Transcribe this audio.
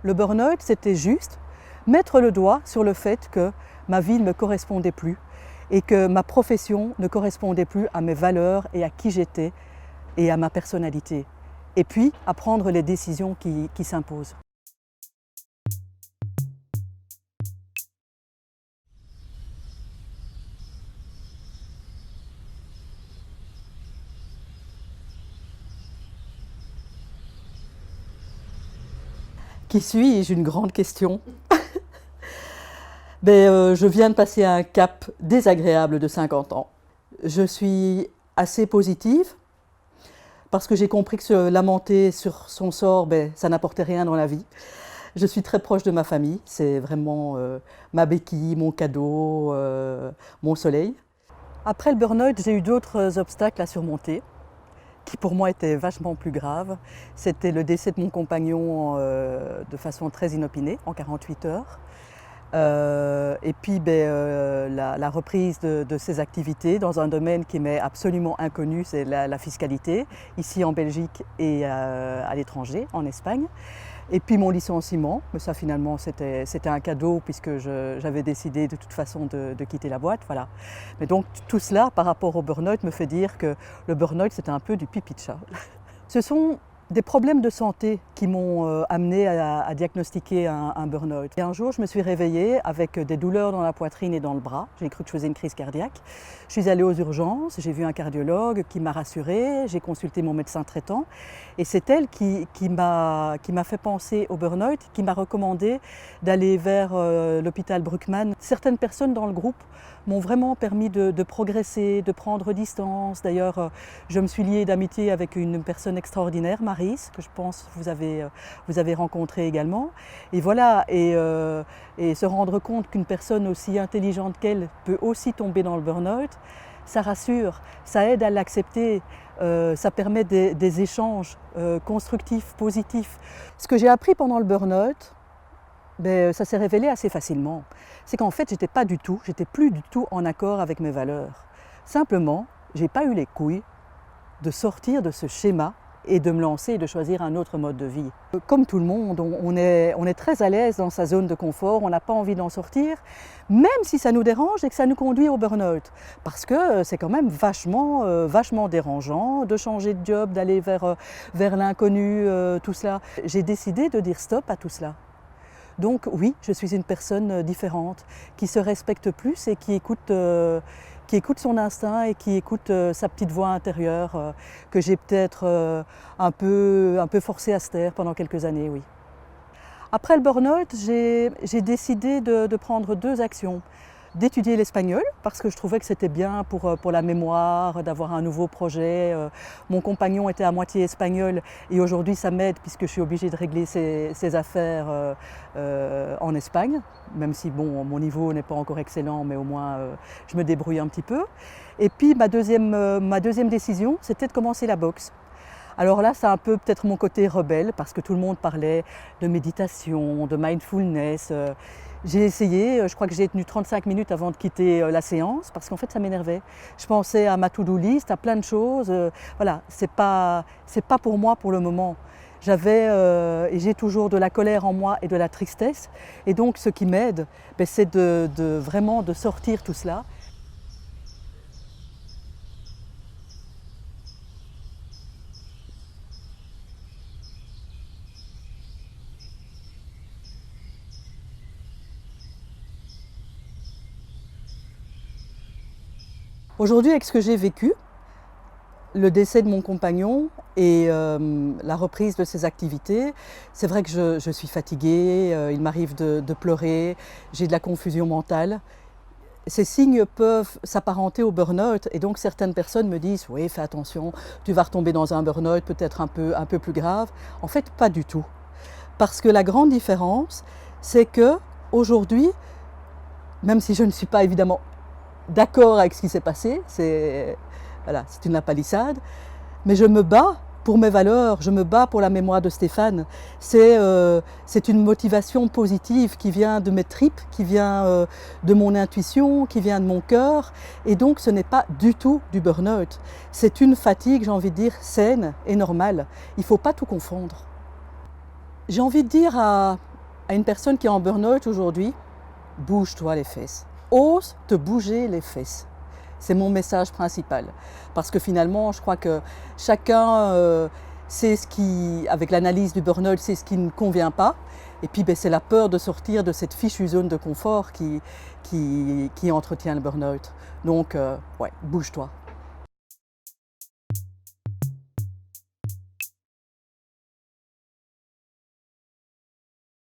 Le burn-out, c'était juste mettre le doigt sur le fait que ma vie ne me correspondait plus et que ma profession ne correspondait plus à mes valeurs et à qui j'étais et à ma personnalité. Et puis, à prendre les décisions qui s'imposent. Qui suis-je? Une grande question. Je viens de passer un cap désagréable de 50 ans. Je suis assez positive parce que j'ai compris que se lamenter sur son sort, ça n'apportait rien dans la vie. Je suis très proche de ma famille, c'est vraiment ma béquille, mon cadeau, mon soleil. Après le burn-out, j'ai eu d'autres obstacles à surmonter qui pour moi étaient vachement plus graves. C'était le décès de mon compagnon de façon très inopinée, en 48 heures. Et puis la reprise de ses activités dans un domaine qui m'est absolument inconnu, c'est la fiscalité, ici en Belgique et à l'étranger, en Espagne. Et puis mon licenciement, mais ça finalement c'était un cadeau puisque j'avais décidé de toute façon de quitter la boîte. Voilà. Mais donc tout cela par rapport au burn-out me fait dire que le burn-out c'était un peu du pipi de chat. Ce sont des problèmes de santé qui m'ont amené à diagnostiquer un burn-out. Et un jour, je me suis réveillée avec des douleurs dans la poitrine et dans le bras. J'ai cru que je faisais une crise cardiaque. Je suis allée aux urgences, j'ai vu un cardiologue qui m'a rassurée, j'ai consulté mon médecin traitant. Et c'est elle qui m'a fait penser au burn-out, qui m'a recommandé d'aller vers l'hôpital Bruckmann. Certaines personnes dans le groupe m'ont vraiment permis de progresser, de prendre distance. D'ailleurs, je me suis liée d'amitié avec une personne extraordinaire, Maris, que je pense vous avez rencontré également. Et voilà, et se rendre compte qu'une personne aussi intelligente qu'elle peut aussi tomber dans le burn-out, ça rassure, ça aide à l'accepter, ça permet des échanges constructifs, positifs. Ce que j'ai appris pendant le burn-out, ça s'est révélé assez facilement. C'est qu'en fait, j'étais plus du tout en accord avec mes valeurs. Simplement, j'ai pas eu les couilles de sortir de ce schéma et de me lancer et de choisir un autre mode de vie. Comme tout le monde, on est très à l'aise dans sa zone de confort, on n'a pas envie d'en sortir, même si ça nous dérange et que ça nous conduit au burn-out. Parce que c'est quand même vachement dérangeant de changer de job, d'aller vers l'inconnu, tout cela. J'ai décidé de dire stop à tout cela. Donc oui, je suis une personne différente, qui se respecte plus et qui écoute son instinct et qui écoute sa petite voix intérieure, que j'ai peut-être un peu forcée à se taire pendant quelques années, oui. Après le burn-out, j'ai décidé de prendre 2 actions. D'étudier l'espagnol, parce que je trouvais que c'était bien pour la mémoire, d'avoir un nouveau projet. Mon compagnon était à moitié espagnol et aujourd'hui ça m'aide puisque je suis obligée de régler ses affaires en Espagne, même si bon, mon niveau n'est pas encore excellent, mais au moins je me débrouille un petit peu. Et puis ma deuxième décision, c'était de commencer la boxe. Alors là, c'est un peu peut-être mon côté rebelle, parce que tout le monde parlait de méditation, de mindfulness. J'ai essayé, je crois que j'ai tenu 35 minutes avant de quitter la séance, parce qu'en fait, ça m'énervait. Je pensais à ma to-do list, à plein de choses. Voilà, c'est pas pour moi pour le moment. J'avais et j'ai toujours de la colère en moi et de la tristesse. Et donc, ce qui m'aide, c'est vraiment de sortir tout cela. Aujourd'hui, avec ce que j'ai vécu, le décès de mon compagnon et la reprise de ses activités, c'est vrai que je suis fatiguée, il m'arrive de pleurer, j'ai de la confusion mentale. Ces signes peuvent s'apparenter au burn-out et donc certaines personnes me disent « oui, fais attention, tu vas retomber dans un burn-out peut-être un peu plus grave ». En fait, pas du tout. Parce que la grande différence, c'est qu'aujourd'hui, même si je ne suis pas évidemment d'accord avec ce qui s'est passé, c'est une lapalissade, mais je me bats pour mes valeurs, je me bats pour la mémoire de Stéphane. C'est une motivation positive qui vient de mes tripes, qui vient de mon intuition, qui vient de mon cœur, et donc ce n'est pas du tout du burn-out. C'est une fatigue, j'ai envie de dire, saine et normale. Il ne faut pas tout confondre. J'ai envie de dire à À une personne qui est en burn-out aujourd'hui, bouge-toi les fesses. Ose te bouger les fesses. C'est mon message principal. Parce que finalement, je crois que chacun sait ce qui, avec l'analyse du burn-out, c'est ce qui ne convient pas. Et puis c'est la peur de sortir de cette fichue zone de confort qui entretient le burn-out. Donc, ouais, bouge-toi.